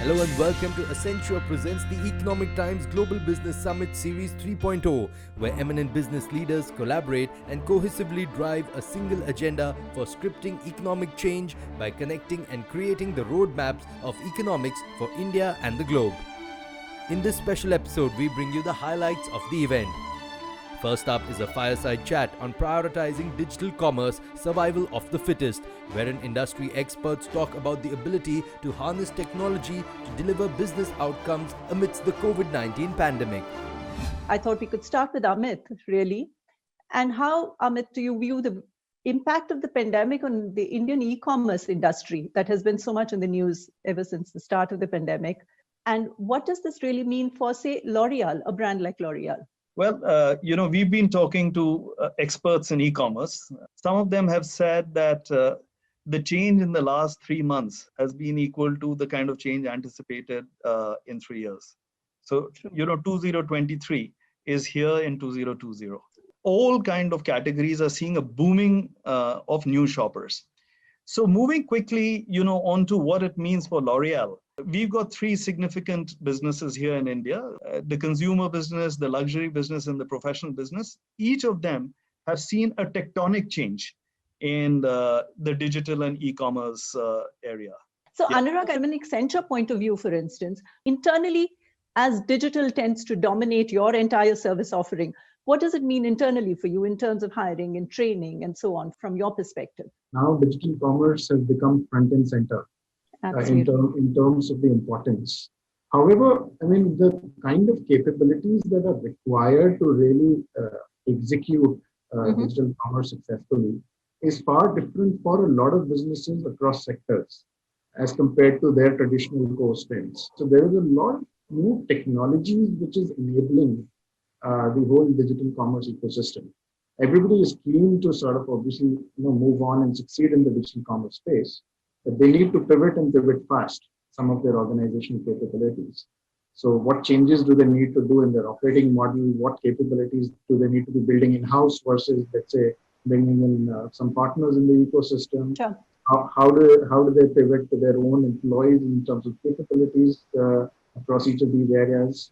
Hello and welcome to Accenture presents the Economic Times Global Business Summit Series 3.0, where eminent business leaders collaborate and cohesively drive a single agenda for scripting economic change by connecting and creating the roadmaps of economics for India and the globe. In this special episode, we bring you the highlights of the event. First up is a fireside chat on prioritizing digital commerce, survival of the fittest, wherein industry experts talk about the ability to harness technology to deliver business outcomes amidst the COVID-19 pandemic. I thought we could start with Amit, really. And how, Amit, do you view the impact of the pandemic on the Indian e-commerce industry that has been so much in the news ever since the start of the pandemic? And what does this really mean for, say, L'Oreal, a brand like L'Oreal? Well, we've been talking to experts in e-commerce. Some of them have said that the change in the last 3 months has been equal to the kind of change anticipated in 3 years. So, 2023 is here in 2020. All kind of categories are seeing a booming of new shoppers. So moving quickly, onto what it means for L'Oreal. We've got 3 significant businesses here in India, the consumer business, the luxury business, and the professional business. Each of them have seen a tectonic change in the digital and e-commerce area. So Anurag, from an Accenture point of view, for instance, internally, as digital tends to dominate your entire service offering, what does it mean internally for you in terms of hiring and training and so on, from your perspective? Now digital commerce has become front and center in terms of the importance. However, the kind of capabilities that are required to really execute digital commerce successfully is far different for a lot of businesses across sectors as compared to their traditional core strengths. So there is a lot of new technologies which is enabling the whole digital commerce ecosystem. Everybody is keen to sort of obviously move on and succeed in the digital commerce space, but they need to pivot and pivot fast some of their organizational capabilities. So what changes do they need to do in their operating model? What capabilities do they need to be building in-house versus, let's say, bringing in some partners in the ecosystem? Sure. How do they pivot to their own employees in terms of capabilities across each of these areas?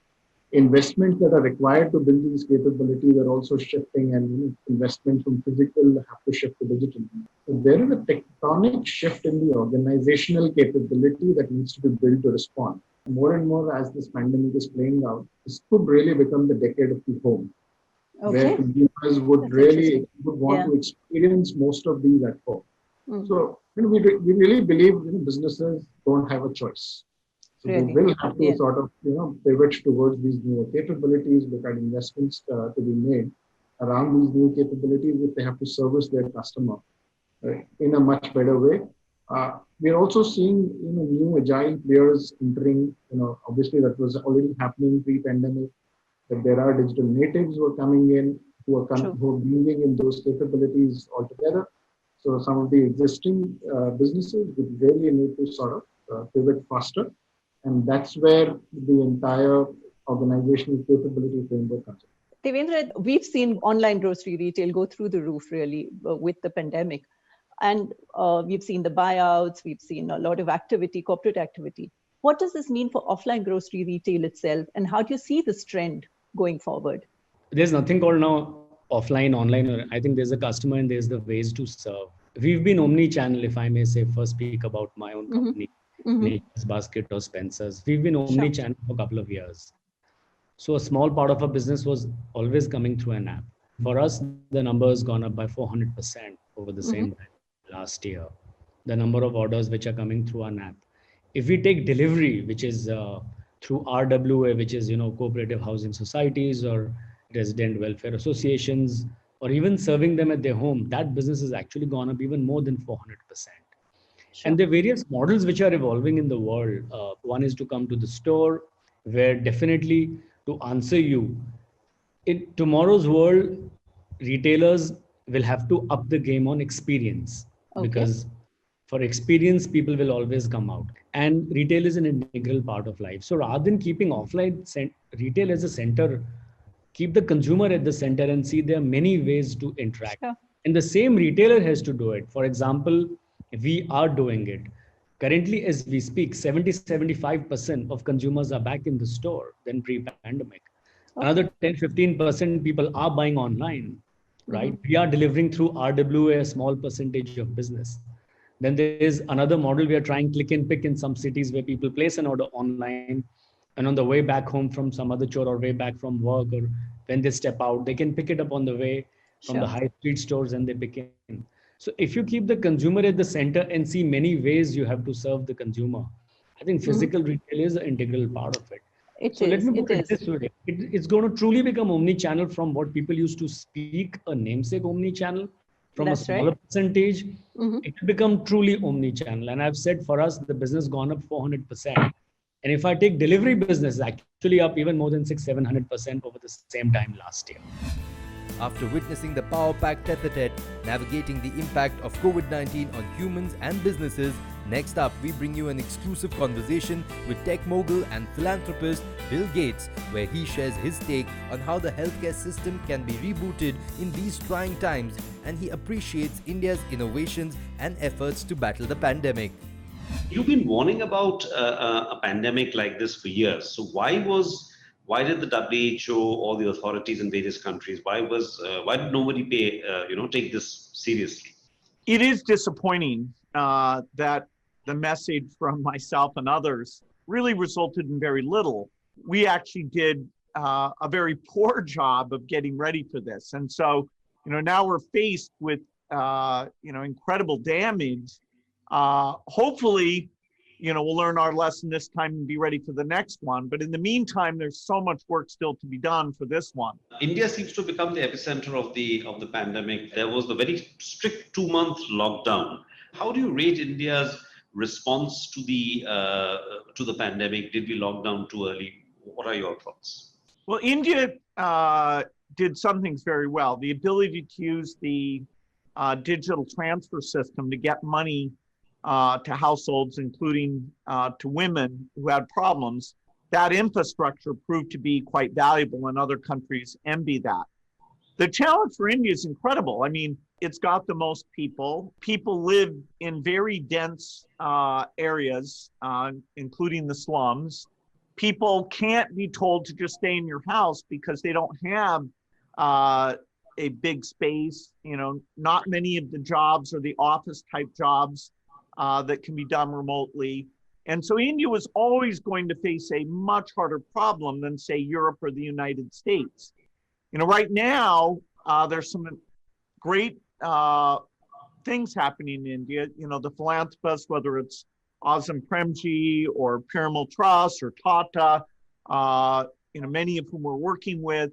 Investments that are required to build these capabilities are also shifting, and investment from physical have to shift to digital. So there is a tectonic shift in the organizational capability that needs to be built to respond. More and more as this pandemic is playing out, this could really become the decade of the home, where consumers would want to experience most of these at home. So we really believe businesses don't have a choice. So they will have to sort of pivot towards these new capabilities, look at investments to be made around these new capabilities if they have to service their customer in a much better way. We're also seeing new agile players entering. Obviously that was already happening pre-pandemic. That there are digital natives who are coming in who are bringing in those capabilities altogether. So some of the existing businesses would really need to sort of pivot faster. And that's where the entire organizational capability framework comes in. Devendra, we've seen online grocery retail go through the roof really with the pandemic. And we've seen the buyouts, we've seen a lot of activity, corporate activity. What does this mean for offline grocery retail itself? And how do you see this trend going forward? There's nothing called now offline, online. I think there's a customer and there's the ways to serve. We've been omni-channel, if I may say, first speak about my own company. Nature's Basket or Spencer's. We've been omni-channel for a couple of years. So a small part of our business was always coming through an app. For us, the number has gone up by 400% over the same time last year. The number of orders which are coming through an app. If we take delivery, which is through RWA, which is cooperative housing societies or resident welfare associations, or even serving them at their home, that business has actually gone up even more than 400%. Sure. And there are various models which are evolving in the world. One is to come to the store, where definitely to answer you, in tomorrow's world, retailers will have to up the game on experience. Because for experience, people will always come out. And retail is an integral part of life. So rather than keeping offline retail as a center, keep the consumer at the center and see there are many ways to interact. Sure. And the same retailer has to do it. For example, we are doing it. Currently, as we speak, 70-75% of consumers are back in the store than pre-pandemic. Another 10-15% people are buying online, right? We are delivering through RWA, a small percentage of business. Then there is another model we are trying click and pick in some cities where people place an order online, and on the way back home from some other chore or way back from work, or when they step out, they can pick it up on the way from the high street stores and they pick in. So if you keep the consumer at the center and see many ways you have to serve the consumer, I think physical retail is an integral part of it. So let me put it this way. It's going to truly become omni-channel from what people used to speak a namesake omni-channel from a smaller percentage. It will become truly omni-channel. And I've said for us, the business gone up 400%. And if I take delivery business, actually up even more than 600-700% over the same time last year. After witnessing the power-packed tete-a-tete, navigating the impact of COVID-19 on humans and businesses, next up we bring you an exclusive conversation with tech mogul and philanthropist Bill Gates, where he shares his take on how the healthcare system can be rebooted in these trying times, and he appreciates India's innovations and efforts to battle the pandemic. You've been warning about a pandemic like this for years. So why did the WHO or the authorities in various countries, why did nobody take this seriously? It is disappointing that the message from myself and others really resulted in very little. We actually did a very poor job of getting ready for this. And so, now we're faced with, incredible damage. Hopefully, we'll learn our lesson this time and be ready for the next one. But in the meantime, there's so much work still to be done for this one. India seems to become the epicenter of the pandemic. There was the very strict 2-month lockdown. How do you rate India's response to the pandemic? Did we lock down too early? What are your thoughts? Well, India did some things very well. The ability to use the digital transfer system to get money to households, including to women who had problems, that infrastructure proved to be quite valuable, and other countries envy that. The challenge for India is incredible. I mean, it's got the most people. People live in very dense areas, including the slums. People can't be told to just stay in your house because they don't have a big space. Not many of the jobs are the office type jobs that can be done remotely. And so India was always going to face a much harder problem than, say, Europe or the United States. Right now, there's some great things happening in India. The philanthropists, whether it's Azam Premji or Piramal Trust or Tata, many of whom we're working with,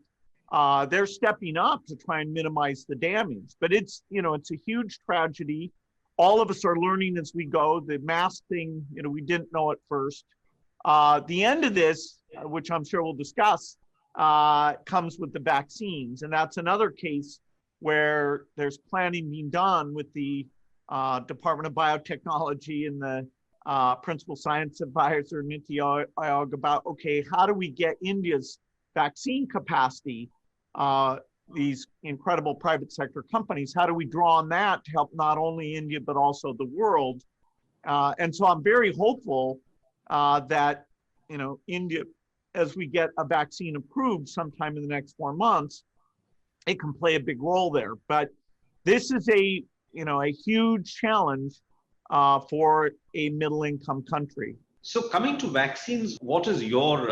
they're stepping up to try and minimize the damage. But it's a huge tragedy. All of us are learning as we go. The mask thing, we didn't know at first. The end of this, which I'm sure we'll discuss, comes with the vaccines. And that's another case where there's planning being done with the Department of Biotechnology and the Principal Science Advisor, Niti Aayog, about, okay, how do we get India's vaccine capacity, these incredible private sector companies, how do we draw on that to help not only India, but also the world? And so I'm very hopeful that, India, as we get a vaccine approved sometime in the next 4 months, it can play a big role there. But this is a huge challenge for a middle-income country. So coming to vaccines, what is your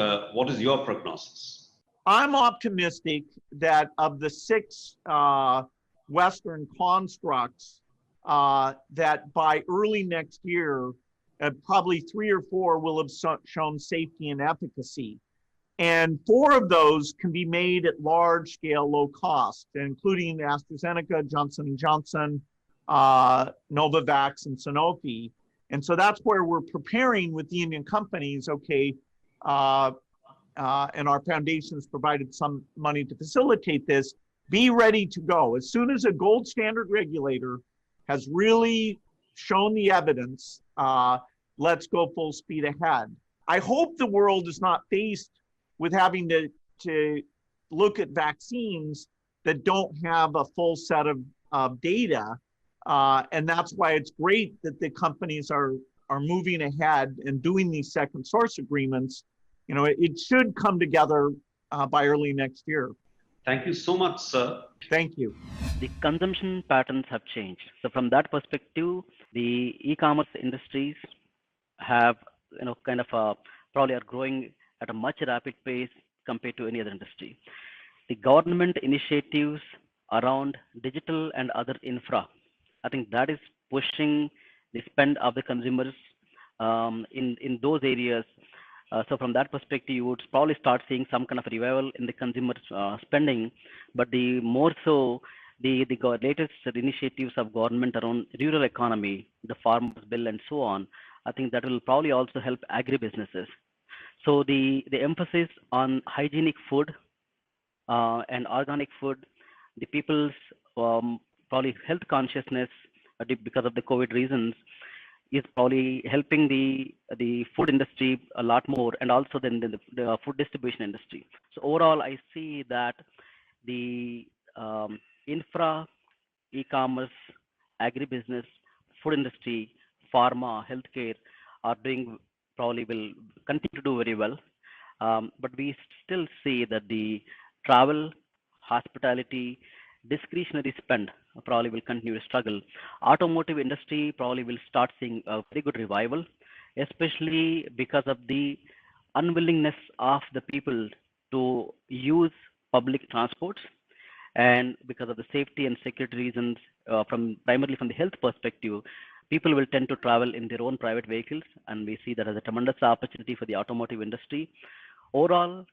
prognosis? I'm optimistic that of the 6 Western constructs, that by early next year, probably 3 or 4 will have shown safety and efficacy. And 4 of those can be made at large scale, low cost, including AstraZeneca, Johnson & Johnson, Novavax, and Sanofi. And so that's where we're preparing with the Indian companies, okay, and our foundations provided some money to facilitate this, be ready to go. As soon as a gold standard regulator has really shown the evidence, let's go full speed ahead. I hope the world is not faced with having to look at vaccines that don't have a full set of data. And that's why it's great that the companies are are moving ahead and doing these second source agreements, it should come together by early next year. Thank you so much, sir. Thank you. The consumption patterns have changed. So from that perspective, the e-commerce industries have, probably are growing at a much rapid pace compared to any other industry. The government initiatives around digital and other infra, I think that is pushing the spend of the consumers in those areas. So from that perspective, you would probably start seeing some kind of revival in the consumer spending, but the more so the latest initiatives of government around rural economy, the farmers bill and so on, I think that will probably also help agribusinesses. So the emphasis on hygienic food and organic food, the people's probably health consciousness because of the COVID reasons is probably helping the food industry a lot more, and also then the food distribution industry. So overall, I see that the infra, e-commerce, agribusiness, food industry, pharma, healthcare are doing probably will continue to do very well. But we still see that the travel, hospitality, discretionary spend probably will continue to struggle. Automotive industry probably will start seeing a very good revival, especially because of the unwillingness of the people to use public transports, and because of the safety and security reasons, primarily from the health perspective, people will tend to travel in their own private vehicles, and we see that as a tremendous opportunity for the automotive industry. Overall,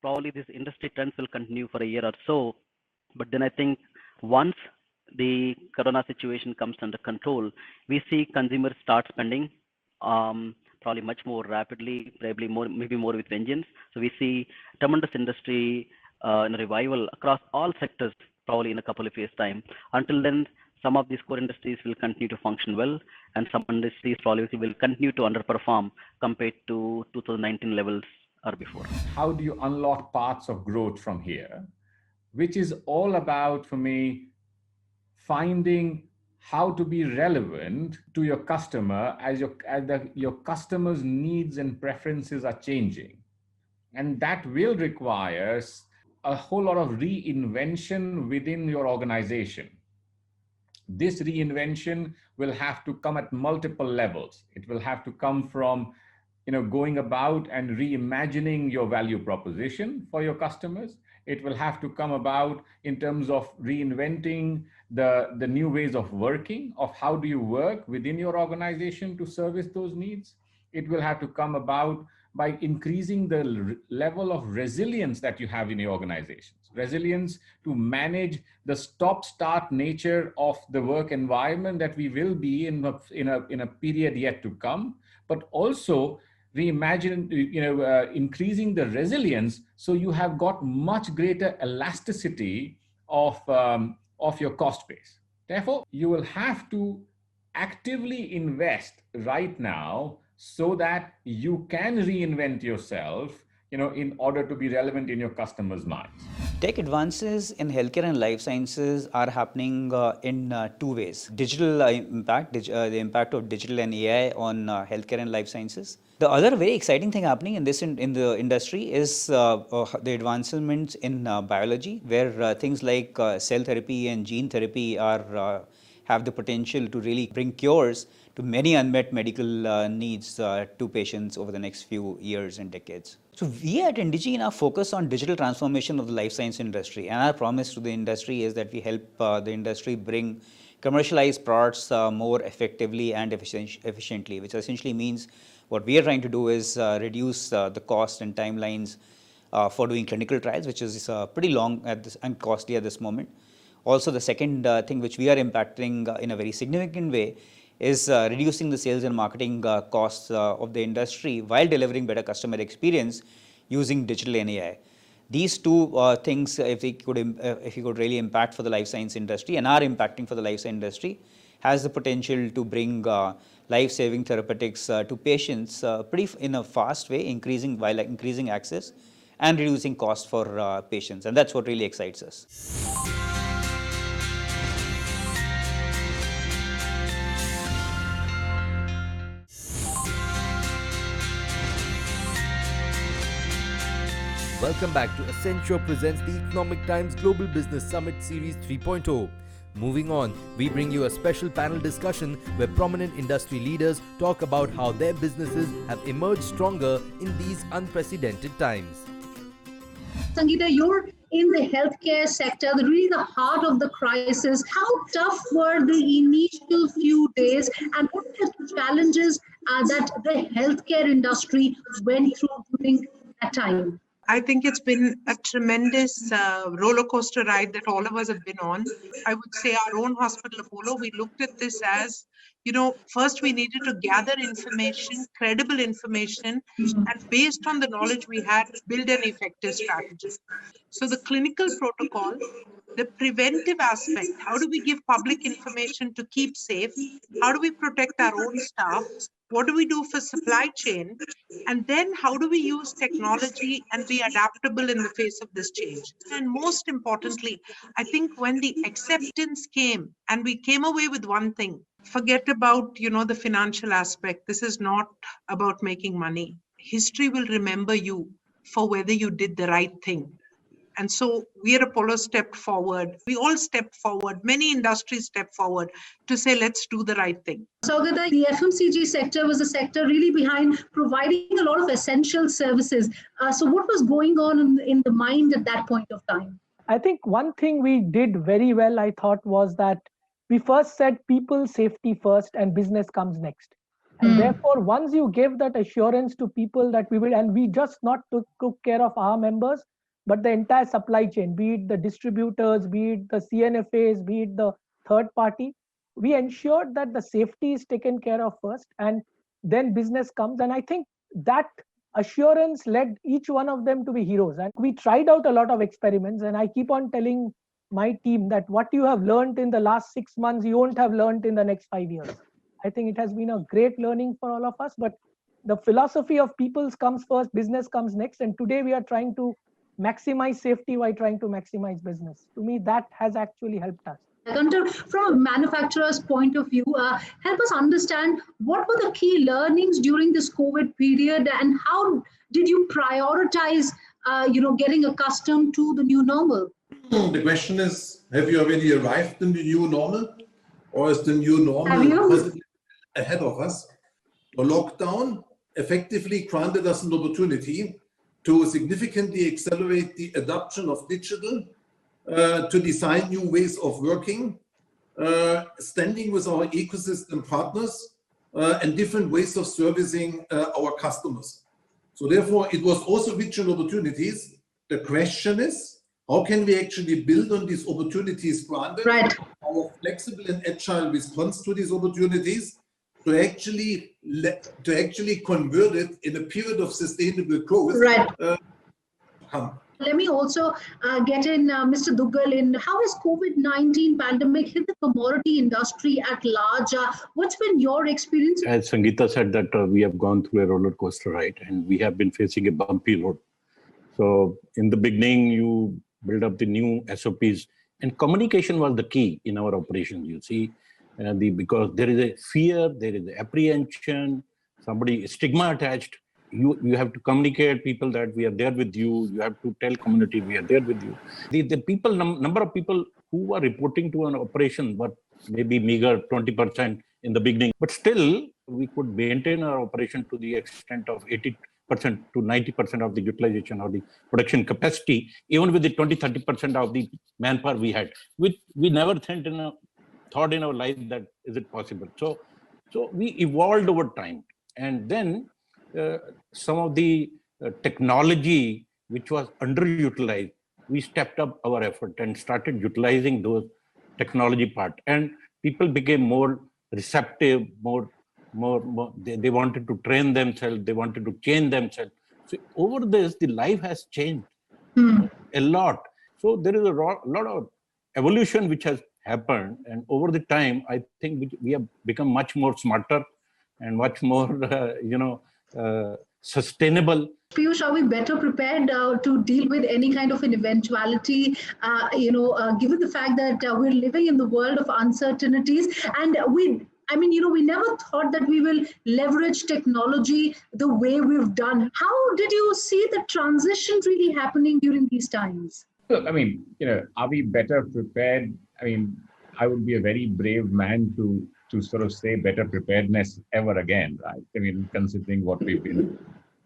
probably this industry trends will continue for a year or so, but then I think once the corona situation comes under control, we see consumers start spending probably much more rapidly, maybe more with vengeance. So we see tremendous industry in a revival across all sectors probably in a couple of years' time. Until then, some of these core industries will continue to function well, and some industries probably will continue to underperform compared to 2019 levels or before. How do you unlock paths of growth from here? Which is all about, for me, finding how to be relevant to your customer as your customer's needs and preferences are changing. And that will require a whole lot of reinvention within your organization. This reinvention will have to come at multiple levels. It will have to come from going about and reimagining your value proposition for your customers. It will have to come about in terms of reinventing the new ways of working, of how do you work within your organization to service those needs. It will have to come about by increasing the level of resilience that you have in your organizations. Resilience to manage the stop-start nature of the work environment that we will be in a period yet to come, but also reimagine, increasing the resilience so you have got much greater elasticity of your cost base. Therefore, you will have to actively invest right now so that you can reinvent yourself, in order to be relevant in your customers' minds. Tech advances in healthcare and life sciences are happening in two ways. Digital impact, the impact of digital and AI on healthcare and life sciences. The other very exciting thing happening in the industry is the advancements in biology, where things like cell therapy and gene therapy have the potential to really bring cures to many unmet medical needs to patients over the next few years and decades. So we at Indegene are focused on digital transformation of the life science industry, and our promise to the industry is that we help the industry bring commercialized products more effectively and efficiently, which essentially means what we are trying to do is reduce the cost and timelines for doing clinical trials, which is pretty long and costly at this moment. Also, the second thing which we are impacting in a very significant way is reducing the sales and marketing costs of the industry while delivering better customer experience using digital and AI. These two things, if we could really impact for the life science industry and are impacting for the life science industry, has the potential to bring life-saving therapeutics to patients in a fast way, while increasing access and reducing cost for patients. And that's what really excites us. Welcome back to Accenture presents the Economic Times Global Business Summit Series 3.0. Moving on, we bring you a special panel discussion where prominent industry leaders talk about how their businesses have emerged stronger in these unprecedented times. Sangeeta, you're in the healthcare sector, really the heart of the crisis. How tough were the initial few days, and what were the challenges that the healthcare industry went through during that time? I think it's been a tremendous roller coaster ride that all of us have been on. I would say our own hospital, Apollo, we looked at this as, first we needed to gather information, credible information, and based on the knowledge we had, build an effective strategy. So the clinical protocol, the preventive aspect, how do we give public information to keep safe? How do we protect our own staff? What do we do for supply chain? And then how do we use technology and be adaptable in the face of this change? And most importantly, I think when the acceptance came and we came away with one thing, forget about, the financial aspect. This is not about making money. History will remember you for whether you did the right thing. And so we at Apollo stepped forward. We all stepped forward. Many industries stepped forward to say, let's do the right thing. Saugata, the FMCG sector was a sector really behind providing a lot of essential services. So what was going on in the mind at that point of time? I think one thing we did very well, I thought, was that we first said people safety first and business comes next. And therefore, once you give that assurance to people that we will, and we just not took care of our members, but the entire supply chain, be it the distributors, be it the CNFAs, be it the third party, we ensured that the safety is taken care of first and then business comes. And I think that assurance led each one of them to be heroes. And we tried out a lot of experiments, and I keep on telling my team that what you have learned in the last 6 months, you won't have learned in the next 5 years. I think it has been a great learning for all of us, but the philosophy of people comes first, business comes next. And today we are trying to maximize safety while trying to maximize business. To me, that has actually helped us. Gunter, from a manufacturer's point of view, help us understand what were the key learnings during this COVID period, and how did you prioritize, getting accustomed to the new normal? The question is, have you already arrived in the new normal, or is the new normal ahead of us? The lockdown effectively granted us an opportunity to significantly accelerate the adoption of digital, to design new ways of working, standing with our ecosystem partners, and different ways of servicing our customers. So therefore, it was also rich in opportunities. The question is, how can we actually build on these opportunities granted, our flexible and agile response to these opportunities, to actually convert it in a period of sustainable growth. Let me also get in Mr. Duggal in. How has COVID-19 pandemic hit the commodity industry at large? What's been your experience? As Sangeeta said, that we have gone through a roller coaster ride, and we have been facing a bumpy road. So in the beginning, you build up the new SOPs, and communication was the key in our operations, you see. Because there is a fear, there is apprehension, stigma attached. You have to communicate people that we are there with you. You have to tell community we are there with you. The people, number of people who are reporting to an operation, but maybe meager 20% in the beginning. But still, we could maintain our operation to the extent of 80% to 90% of the utilization of the production capacity, even with the 20-30% of the manpower we had. We never thought in our life that is it possible. So we evolved over time, and then some of the technology which was underutilized, we stepped up our effort and started utilizing those technology part, and people became more receptive, more they wanted to train themselves, they wanted to change themselves. So over this, the life has changed a lot. So there is a lot of evolution which has happened, and over the time, I think we have become much more smarter and much more, sustainable. Piyush, are we better prepared to deal with any kind of an eventuality, given the fact that we're living in the world of uncertainties, and we I mean, we never thought that we will leverage technology the way we've done. How did you see the transition really happening during these times? Look, I mean, are we better prepared? I mean, I would be a very brave man to sort of say better preparedness ever again, right? I mean, considering what we've been.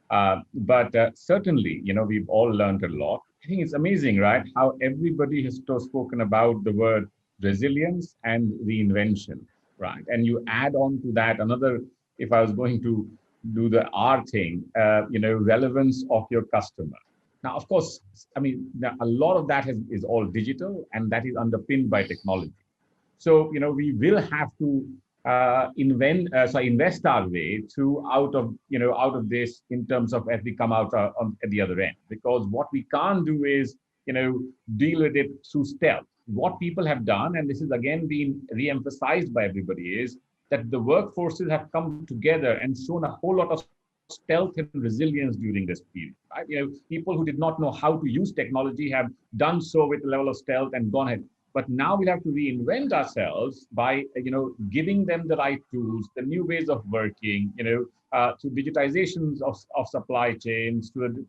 But certainly, we've all learned a lot. I think it's amazing, right? How everybody has spoken about the word resilience and reinvention, right? And you add on to that another, if I was going to do the R thing, relevance of your customer. Now, of course, I mean, a lot of that is all digital, and that is underpinned by technology. So, we will have to invest our way out of this in terms of as we come out at the other end. Because what we can't do is, deal with it through stealth. What people have done, and this is again being re-emphasized by everybody, is that the workforces have come together and shown a whole lot of stealth and resilience during this period. Right? People who did not know how to use technology have done so with a level of stealth and gone ahead. But now we have to reinvent ourselves by, giving them the right tools, the new ways of working, through digitizations of supply chains, to,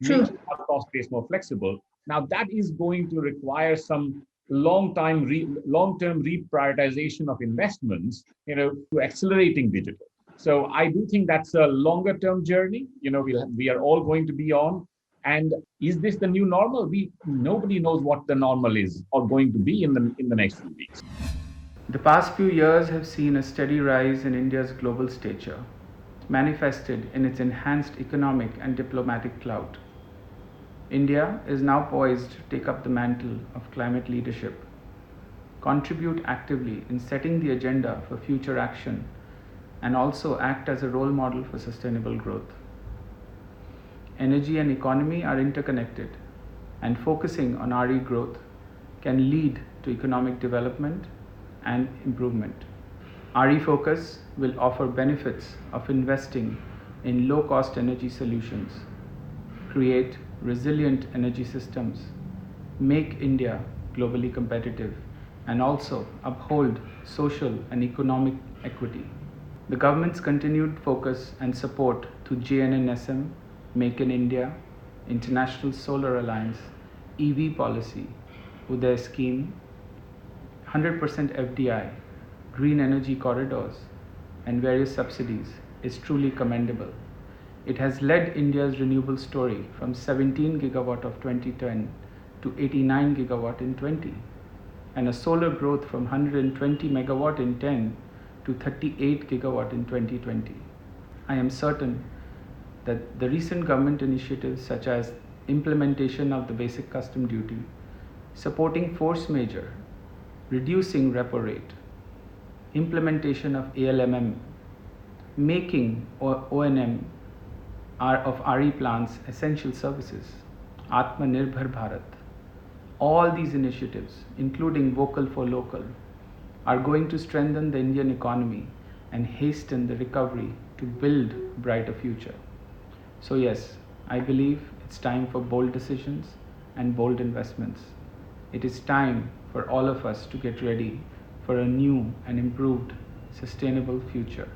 making our cost base more flexible. Now that is going to require some long-term reprioritization of investments, to accelerating digital. So I do think that's a longer-term journey. We are all going to be on. And is this the new normal? Nobody knows what the normal is or going to be in the next few weeks. The past few years have seen a steady rise in India's global stature, manifested in its enhanced economic and diplomatic clout. India is now poised to take up the mantle of climate leadership, contribute actively in setting the agenda for future action, and also act as a role model for sustainable growth. Energy and economy are interconnected, and focusing on RE growth can lead to economic development and improvement. RE focus will offer benefits of investing in low-cost energy solutions, create resilient energy systems, make India globally competitive, and also uphold social and economic equity. The government's continued focus and support to GNNSM, Make in India, International Solar Alliance, EV policy, Uday scheme, 100% FDI, green energy corridors, and various subsidies is truly commendable. It has led India's renewable story from 17 gigawatt of 2010 to 89 gigawatt in 20, and a solar growth from 120 megawatt in 10 to 38 gigawatt in 2020. I am certain that the recent government initiatives such as implementation of the basic custom duty, supporting force majeure, reducing repo rate, implementation of ALMM, making O&M of RE plants essential services, Atmanirbhar Bharat, all these initiatives, including Vocal for Local, are going to strengthen the Indian economy and hasten the recovery to build a brighter future. So yes, I believe it's time for bold decisions and bold investments. It is time for all of us to get ready for a new and improved sustainable future.